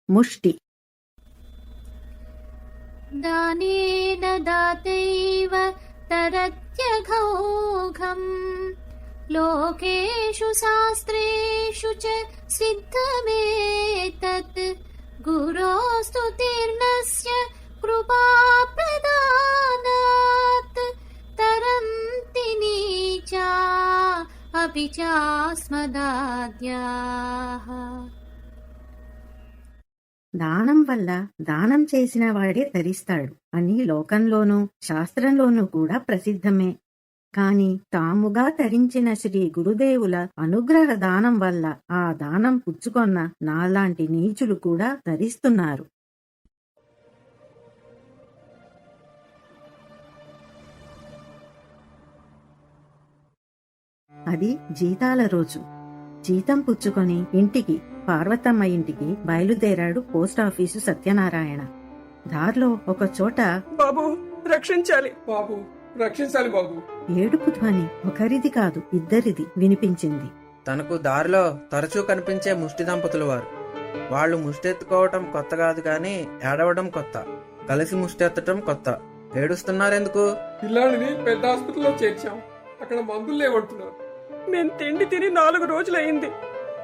ముష్టి. దానేన దాతైవ తరత్యఘౌఘం లోకేషు శాస్త్రేషు చ సిద్ధమేతత్ గురోస్తు తీర్ణస్య కృపా ప్రదానాత్ తరంతి నీచా అపి చాస్మదాద్యాః. దానం వల్ల దానం చేసిన వాడే తరిస్తాడు అని లోకంలోనూ శాస్త్రంలోనూ కూడా ప్రసిద్ధమే. కాని తాముగా తరించిన శ్రీ గురుదేవుల అనుగ్రహ దానం వల్ల ఆ దానం పుచ్చుకొన్న నాలాంటి నీచులు కూడా తరిస్తున్నారు. అది జీతాల రోజు. జీతం పుచ్చుకొని ఇంటికి, పార్వతమ్మ ఇంటికి బయలుదేరాడు పోస్టాఫీసు సత్యనారాయణ. దారిలో ఒక చోట బాబు రక్షించాలి, బాబు రక్షించాలి బాబు. ఏడుపు ధ్వని ఒకరిది కాదు, ఇద్దరిది వినిపించింది. తనకు దారిలో తరచూ కనిపించే ముష్టి దంపతులు వారు. వాళ్ళు ముష్టెత్తుకోవటం కొత్త కాదు కానీ ఏడవడం కొత్త, కలిసి ముష్టెత్తటం కొత్త. ఏడుస్తున్నారెందుకు? పిల్లాడిని పెద్ద హాస్పిటల్లో చేర్చాం, అక్కడ మందులు లేవంటున్నారు. నేను తిండి తిని 4 రోజులయ్యింది.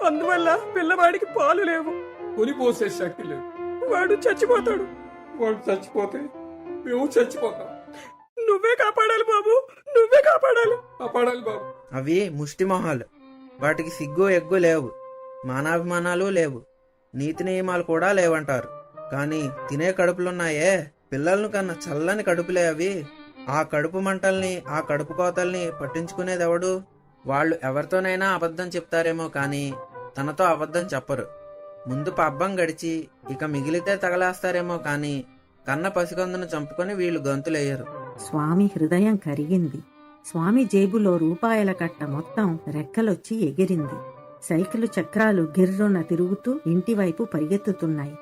అందువల్ల పిల్లవాడికి పాలు లేవు. కొని పోసే శక్తి లేదు. వాడు చచ్చిపోతాడు. వాడు చచ్చిపోతే మేము చచ్చిపోతాం. నువ్వే కాపాడాలి బాబు, నువ్వే కాపాడాలి. కాపాడాలి బాబు. అవి ముష్టి మొహాలు. వాటికి సిగ్గు ఎగ్గు లేవు, మానాభిమానాలు లేవు, నీతి నియమాలు కూడా లేవంటారు. కానీ తినే కడుపులున్నాయే, పిల్లలను కన్నా చల్లని కడుపులే అవి. ఆ కడుపు మంటల్ని, ఆ కడుపు కోతల్ని పట్టించుకునేదెవడు? వాళ్ళు ఎవరితోనైనా అబద్ధం చెప్తారేమో కానీ తనతో అబద్ధం చెప్పరు. ముందు పబ్బం గడిచి ఇక మిగిలితే తగలేస్తారేమో కానీ కన్న పసిగందును చంపుకొని వీళ్ళు గంతులేయరు. స్వామి హృదయం కరిగింది. స్వామి జేబులో రూపాయల కట్ట మొత్తం రెక్కలొచ్చి ఎగిరింది. సైకిలు చక్రాలు గిర్రున తిరుగుతూ ఇంటివైపు పరిగెత్తుతున్నాయి.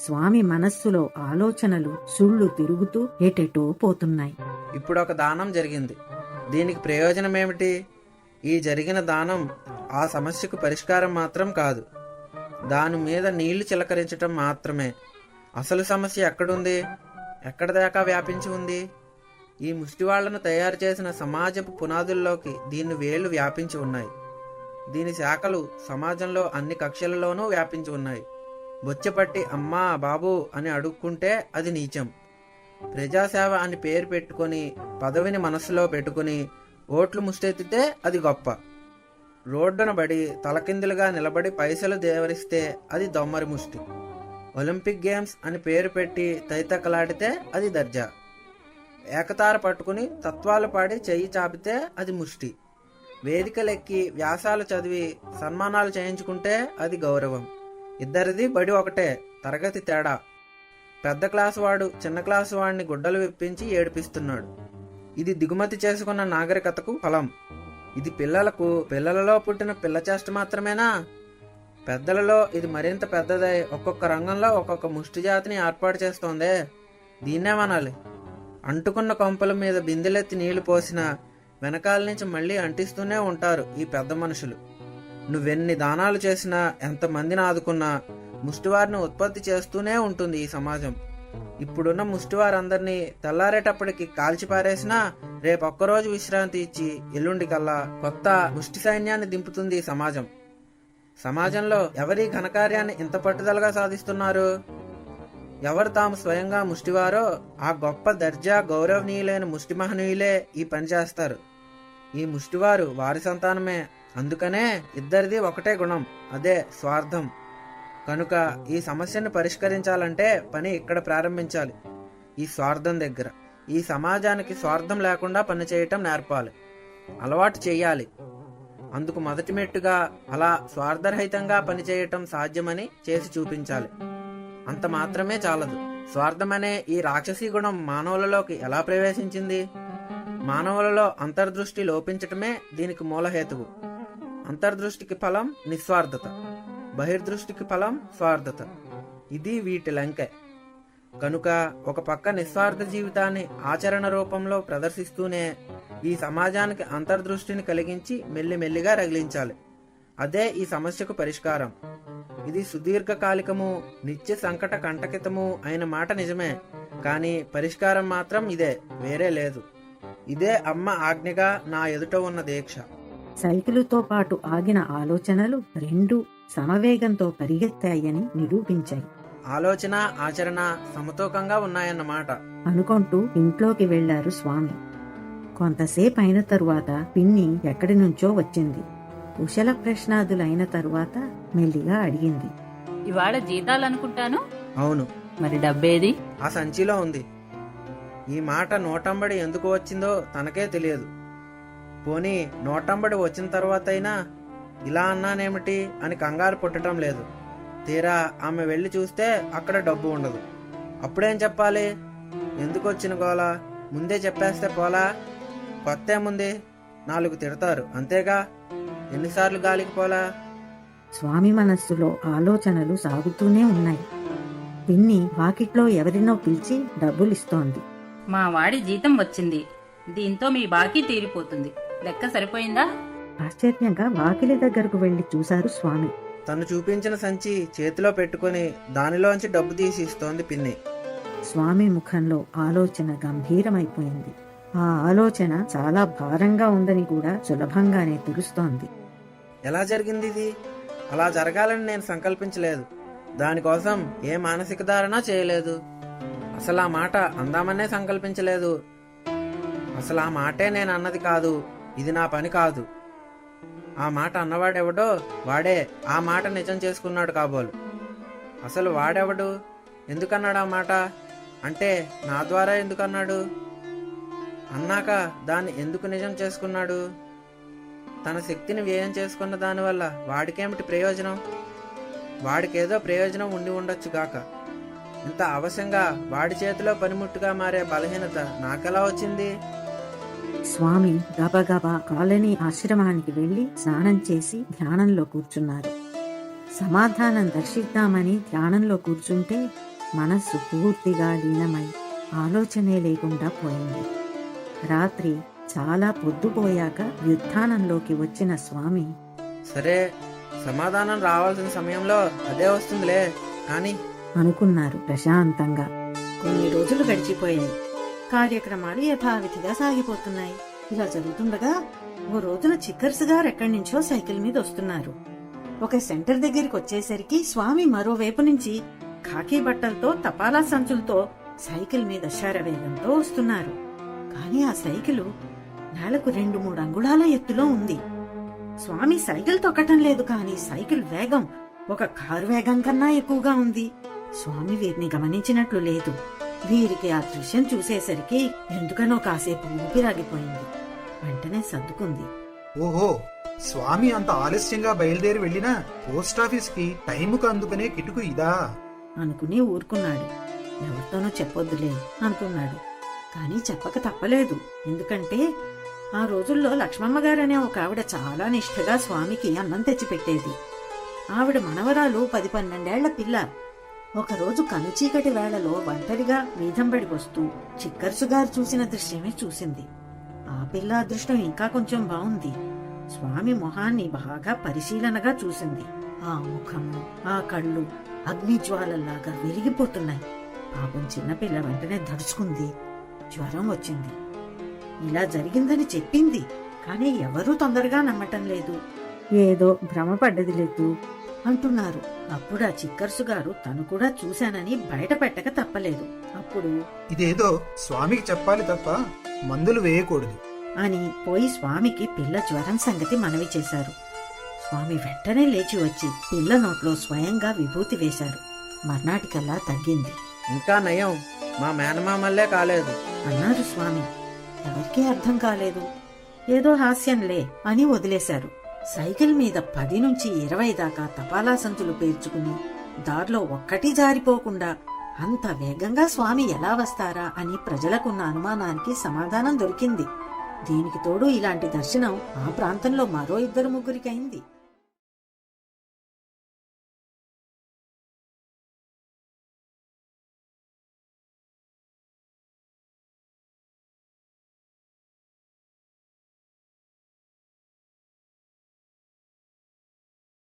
స్వామి మనస్సులో ఆలోచనలు సుళ్ళు తిరుగుతూ ఎటెటో పోతున్నాయి. ఇప్పుడు ఒక దానం జరిగింది. దీనికి ప్రయోజనమేమిటి? ఈ జరిగిన దానం ఆ సమస్యకు పరిష్కారం మాత్రం కాదు, దాని మీద నీళ్లు చిలకరించటం మాత్రమే. అసలు సమస్య ఎక్కడుంది? ఎక్కడ దాకా వ్యాపించి ఉంది? ఈ ముష్టివాళ్లను తయారు చేసిన సమాజపు పునాదుల్లోకి దీని వేళ్లు వ్యాపించి ఉన్నాయి. దీని శాఖలు సమాజంలో అన్ని కక్షలలోనూ వ్యాపించి ఉన్నాయి. బొచ్చపట్టి అమ్మా బాబు అని అడుక్కుంటే అది నీచం. ప్రజాసేవ అని పేరు పెట్టుకుని పదవిని మనస్సులో పెట్టుకుని ఓట్లు ముష్టెత్తితే అది గొప్ప. రోడ్డున బడి తలకిందులుగా నిలబడి పైసలు దేవరిస్తే అది దొమ్మరి ముష్టి. ఒలింపిక్ గేమ్స్ అని పేరు పెట్టి తైతక్కలాడితే అది దర్జా. ఏకతార పట్టుకుని తత్వాలు పాడి చెయ్యి చాపితే అది ముష్టి. వేదికలెక్కి వ్యాసాలు చదివి సన్మానాలు చేయించుకుంటే అది గౌరవం. ఇద్దరిది బడి ఒకటే, తరగతి తేడా. పెద్ద క్లాసు వాడు చిన్న క్లాసు వాడిని గుడ్డలు విప్పించి ఏడిపిస్తున్నాడు. ఇది దిగుమతి చేసుకున్న నాగరికతకు ఫలం. ఇది పిల్లలలో పుట్టిన పిల్ల చేష్ట మాత్రమేనా? పెద్దలలో ఇది మరింత పెద్దదై ఒక్కొక్క రంగంలో ఒక్కొక్క ముష్టి జాతిని ఏర్పాటు చేస్తోందే, దీన్నేమనాలి? అంటుకున్న కొంపల మీద బిందెలెత్తి నీళ్లు పోసినా వెనకాల నుంచి మళ్లీ అంటిస్తూనే ఉంటారు ఈ పెద్ద మనుషులు. నువ్వెన్ని దానాలు చేసినా, ఎంతమందిని ఆదుకున్నా ముష్టివారిని ఉత్పత్తి చేస్తూనే ఉంటుంది ఈ సమాజం. ఇప్పుడున్న ముష్టివారందరినీ తెల్లారేటప్పటికి కాల్చిపారేసినా రేపొక్కరోజు విశ్రాంతి ఇచ్చి ఎల్లుండికల్లా కొత్త ముష్టి సైన్యాన్ని దింపుతుంది ఈ సమాజం. సమాజంలో ఎవరి ఘనకార్యాన్ని ఇంత పట్టుదలగా సాధిస్తున్నారు? ఎవరు తాము స్వయంగా ముష్టివారో ఆ గొప్ప దర్జా గౌరవనీయులైన ముష్టి మహనీయులే ఈ పని చేస్తారు. ఈ ముష్టివారు వారి సంతానమే. అందుకనే ఇద్దరిది ఒకటే గుణం, అదే స్వార్థం. కనుక ఈ సమస్యను పరిష్కరించాలంటే పని ఇక్కడ ప్రారంభించాలి, ఈ స్వార్థం దగ్గర. ఈ సమాజానికి స్వార్థం లేకుండా పనిచేయటం నేర్పాలి, అలవాటు చేయాలి. అందుకు మొదటి మెట్టుగా అలా స్వార్థరహితంగా పనిచేయటం సాధ్యమని చేసి చూపించాలి. అంత మాత్రమే చాలదు. స్వార్థమనే ఈ రాక్షసీ గుణం మానవులలోకి ఎలా ప్రవేశించింది? మానవులలో అంతర్దృష్టి లోపించటమే దీనికి మూలహేతువు. అంతర్దృష్టికి ఫలం నిస్వార్థత, బహిర్దృష్టికి ఫలం స్వార్థత. ఇది వీటి లంకె. కనుక ఒక పక్క నిస్వార్థ జీవితాన్ని ఆచరణ రూపంలో ప్రదర్శిస్తూనే ఈ సమాజానికి అంతర్దృష్టిని కలిగించి మెల్లిమెల్లిగా రగిలించాలి. అదే ఈ సమస్యకు పరిష్కారం. ఇది సుదీర్ఘకాలికము నిత్య సంకట కంటకితము అయిన మాట నిజమే, కానీ పరిష్కారం మాత్రం ఇదే, వేరే లేదు. ఇదే అమ్మ ఆజ్ఞగా నా ఎదుట ఉన్న దీక్ష. సైకిలుతో పాటు ఆగిన ఆలోచనలు రెండూ సమవేగంతో పరిగెత్తాయని నిరూపించాయి. ఆలోచన ఆచరణ సమతూకంగా ఉన్నాయన్నమాట. అనుకుంటూ ఇంట్లోకి వెళ్లారు స్వామి. కొంతసేపు అయిన తరువాత పిన్ని ఎక్కడి నుంచో వచ్చింది. కుశల ప్రశ్నాదులైన తరువాత మెల్లిగా అడిగింది. ఇవాళ జీతాలనుకుంటాను. అవును. మరి డబ్బేది? ఆ సంచిలో ఉంది. ఈ మాట నోటంబడి ఎందుకు వచ్చిందో తనకే తెలియదు. పోనీ నోటంబడి వచ్చిన తర్వాత అయినా ఇలా అన్నానేమిటి అని కంగారు పుట్టడం లేదు. తీరా ఆమె వెళ్ళి చూస్తే అక్కడ డబ్బు ఉండదు. అప్పుడేం చెప్పాలి? ఎందుకు వచ్చిన గోల? ముందే చెప్పేస్తే పోలా? కొత్తేముంది? 4 తిడతారు అంతేగా, ఎన్నిసార్లు గాలికి పోలా? స్వామి మనస్సులో ఆలోచనలు సాగుతూనే ఉన్నాయి. పిన్ని వాకిట్లో ఎవరినో పిలిచి డబ్బులిస్తోంది. మా వాడి జీతం వచ్చింది, దీంతో మీ బాకీ తీరిపోతుంది. లెక్క సరిపోయిందా? ఆశ్చర్యంగా వాకిలి దగ్గరకు వెళ్లి చూశారు స్వామి. తను చూపించిన సంచి చేతిలో పెట్టుకుని దానిలోంచి డబ్బు తీసి ఇస్తోంది పిన్ని. స్వామి ముఖంలో ఆలోచన గంభీరమైపోయింది. ఆ ఆలోచన చాలా భారంగా ఉందని కూడా సులభంగానే తెలుస్తోంది. ఎలా జరిగింది ఇది? అలా జరగాలని నేను సంకల్పించలేదు. దానికోసం ఏ మానసిక ధారణ చేయలేదు. అసలు ఆ మాట అందామనే సంకల్పించలేదు. అసలు ఆ మాటే నేను అన్నది కాదు. ఇది నా పని కాదు. ఆ మాట అన్నవాడెవడో వాడే ఆ మాట నిజం చేసుకున్నాడు కాబోలు. అసలు వాడెవడు? ఎందుకన్నాడు ఆ మాట? అంటే నా ద్వారా ఎందుకన్నాడు? అన్నాక దాన్ని ఎందుకు నిజం చేసుకున్నాడు? తన శక్తిని వ్యయం చేసుకున్న దానివల్ల వాడికేమిటి ప్రయోజనం? వాడికేదో ప్రయోజనం ఉండి ఉండొచ్చుగాక. ఇంత అవశ్యంగా వాడి చేతిలో పనిముట్టుగా మారే బలహీనత నాకెలా వచ్చింది? స్వామి గబగబా కాలనీ ఆశ్రమానికి వెళ్లి స్నానం చేసి ధ్యానంలో కూర్చున్నారు. సమాధానం దర్శిద్దామని ధ్యానంలో కూర్చుంటే మనస్సు పూర్తిగా లీనమై ఆలోచనే లేకుండా పోయింది. రాత్రి చాలా పొద్దుపోయాక వ్యుత్థానంలోకి వచ్చిన స్వామి, సరే, సమాధానం రావాల్సిన సమయంలో అదే వస్తుందిలే కానీ అనుకున్నారు ప్రశాంతంగా. కొన్ని రోజులు గడిచిపోయాయి. కార్యక్రమాలు యథావిధిగా సాగిపోతున్నాయి. ఇలా జరుగుతుండగా ఓ రోజున చిక్కర్స్ గారు ఎక్కడి నుంచో సైకిల్ మీద వస్తున్నారు. ఒక సెంటర్ దగ్గరికి వచ్చేసరికి స్వామి మరోవైపు నుంచి ఖాకీ బట్టలతో తపాలా సంచులతో సైకిల్ మీద శరవేగంతో వస్తున్నారు. కానీ ఆ సైకిలు నేలకు 2-3 అంగుళాల ఎత్తులో ఉంది. స్వామి సైకిల్ తొక్కటం లేదు, కానీ సైకిల్ వేగం ఒక కారు వేగం కన్నా ఎక్కువగా ఉంది. స్వామి వీరిని గమనించినట్లు లేదు. వీరికి ఆ దృశ్యం చూసేసరికి ఎందుకనో కాసేపు ఊపిరాగిపోయింది. వెంటనే సర్దుకుంది. ఓహో, స్వామి అంత ఆలస్యంగా బయలుదేరి వెళ్లినా పోస్టాఫీస్ కి టైముకు అందుకునే కిటుకు ఇదా అనుకుని ఊరుకున్నాడు. ఎవరితోనో చెప్పొద్దులే అనుకున్నాడు. కానీ చెప్పక తప్పలేదు. ఎందుకంటే ఆ రోజుల్లో లక్ష్మమ్మ గారనే ఒక ఆవిడ చాలా నిష్ఠగా స్వామికి అన్నం తెచ్చిపెట్టేది. ఆవిడ మనవరాలు 10-12 ఏళ్ల పిల్ల. ఒకరోజు కనుచీకటి వేళలో ఒంటరిగా వీధంబడి వస్తూ చిక్కర్సు గారు చూసిన దృశ్యమే చూసింది. ఆ పిల్ల అదృష్టం ఇంకా కొంచెం బాగుంది. స్వామి మొహాన్ని బాగా పరిశీలనగా చూసింది. ఆ ముఖము, ఆ కళ్ళు అగ్నిజ్వాలల్లాగా వెలిగిపోతున్నాయి. పాపం చిన్నపిల్ల వెంటనే దడుచుకుంది. జ్వరం వచ్చింది. ఇలా జరిగిందని చెప్పింది, కానీ ఎవరూ తొందరగా నమ్మటం లేదు. ఏదో భ్రమపడ్డది లేదు అంటున్నారు. అప్పుడు ఆ చిక్కర్సు గారు తను కూడా చూశానని బయట పెట్టక తప్పలేదు. అప్పుడు ఇదేదో స్వామికి చెప్పాలి తప్ప మందులు వేయకూడదు అని పోయి స్వామికి పిల్ల జ్వరం సంగతి మనవి చేశారు. స్వామి వెంటనే లేచి వచ్చి పిల్ల నోట్లో స్వయంగా విభూతి వేశారు. మర్నాటికల్లా తగ్గింది. ఇంకా నయం, మా మేనమామల్లే కాలేదు అన్నారు స్వామి. ఎవరికీ అర్థం కాలేదు. ఏదో హాస్యంలే అని వదిలేశారు. సైకిల్ మీద 10 నుంచి 20 దాకా తపాలా సంచులు పేర్చుకుని దారిలో ఒక్కటి జారిపోకుండా అంత వేగంగా స్వామి ఎలా వస్తారా అని ప్రజలకున్న అనుమానానికి సమాధానం దొరికింది. దీనికి తోడు ఇలాంటి దర్శనం ఆ ప్రాంతంలో మరో 2-3 అయింది.